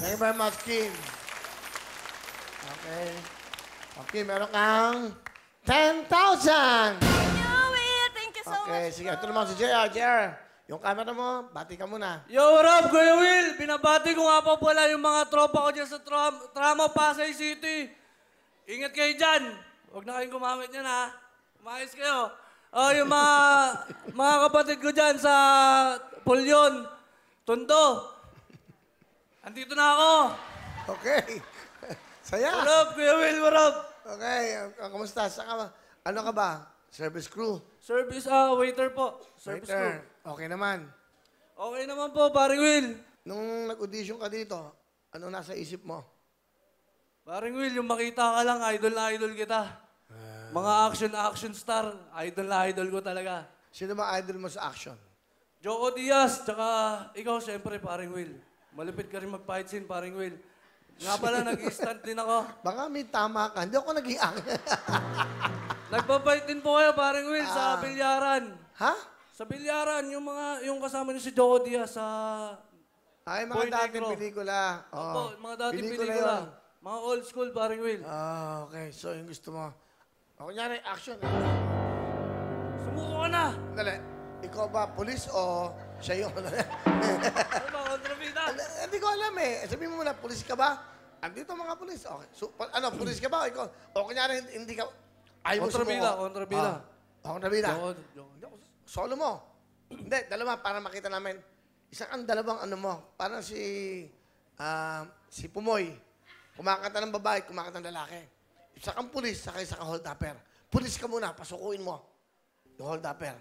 Thank you very much, Kim. Okay. Okay, meron kang 10,000! Thank you so much. Okay, sige. Ito naman si JR. JR, yung camera mo, bati ka muna. Yo, what up, Kuya Will? Binabati ko nga po pala yung mga tropa ko dyan sa Tramo, Pasay City. Ingat kayo dyan. Huwag na kayong gumamit yan, ha? Umayos kayo. Oh, yung mga kapatid ko dyan sa Pulyon, Tondo. Andito na ako. Okay. Saya. What up, Kuya Will? What up? Okay. Kamusta? Ano ka ba? Service crew? Service, waiter po. Service crew. Waiter. Okay naman. Okay naman po, paring Will. Nung nag-audition ka dito, ano nasa isip mo? Paring Will, yung makita ka lang, idol na idol kita. Mga action star, idol na idol ko talaga. Sino ba idol mo sa action? Joko Diaz, tsaka ikaw, siyempre, paring Will. Malupit ka rin mag-fight scene, paring Will. Nga pala, nag-instant din ako. Baka may tama ka. Hindi ako nag-iang. Nagpa-fight din po kayo, paring Will, sa bilyaran. Ha? Sa bilyaran, yung kasama niyo si Joko Diaz sa... Ay, Boy mga dating Negro. pelikula. Opo, mga dating pelikula. yun. Mga old school, paring Will. Okay. So, yung gusto mo. O, kunyari, action. Sumuko ka na! Dali. Ikaw ba, polis o siya yung... Ano ba, kontrabida? Hindi ko alam eh. Sabihin mo muna, polis ka ba? Andito mga polis. Okay. So, polis ka ba? O, ikaw? O, kunyari, hindi ka... Ayaw mo Kontrabida, sumuko. kontrabida. Kontrabida. Joko. Solo mo. Hindi, dalawa para makita namin. Isang ang dalawang ano mo. Parang si Pumoy. Kumakanta ng babae, kumakanta ng lalaki. Isa kang pulis, saka isa kang hold-upper. Pulis ka muna, pasukuin mo. Yung hold-upper.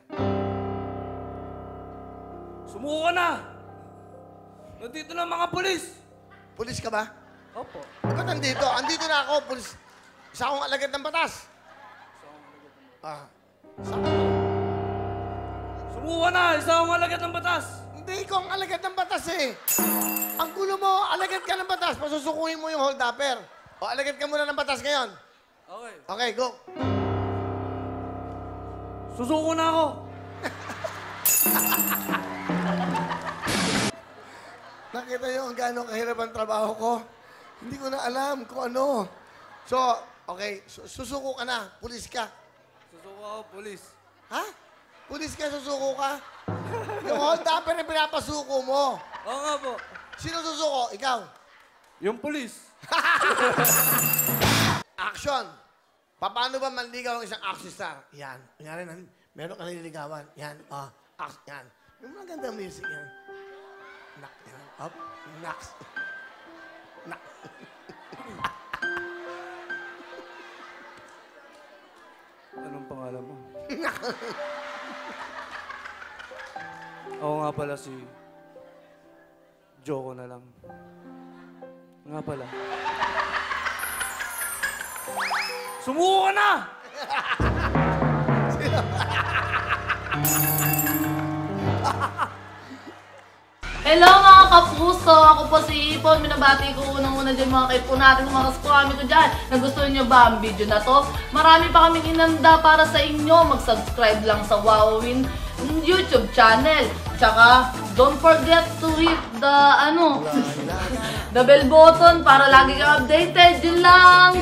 Sumuko ka na! Nandito na mga pulis! Pulis ka ba? Opo. Ba't nandito? Andito na ako, pulis. Isa akong alagad ng batas. Sumuko ka na! Isa akong alagad ng batas! Hindi ko ang alagad ng batas eh. Ang gulo mo, alagad ka ng batas, pasusukuin mo yung hold-upper. O, alagad ka muna ng batas ngayon. Okay. Okay, go. Susuko na ako! Nakita niyo ang gano'ng kahirap ang trabaho ko? Hindi ko na alam kung ano. So, okay, susuko ka na. Pulis ka. Susuko ako, pulis. Ha? Pulis ka, susuko ka? Yung hold-upper na pinapasuko mo. Oo nga po. Sino susuko? Ikaw? Yung pulis. Action. Paano ba manligaw ang isang action star? Yan. Kunyari, meron ka nililigawan. Yan. Yan. Yung magandang music yan. Nak. Yan. Up. Nak. Nak. Anong pangalan mo? Ako nga pala si... Joko na lang. Nga pala. Sumuko ka na! Hello mga kapuso! Ako po si Ipon. Minabati ko unang-una dyan mga kaipo natin, mga kaskwami ko dyan. Nagustuhan nyo ba ang video na to? Marami pa kaming inanda para sa inyo. Mag-subscribe lang sa Wowin YouTube channel. Tsaka, don't forget to hit the, the bell button para lagi kang updated. Yun lang!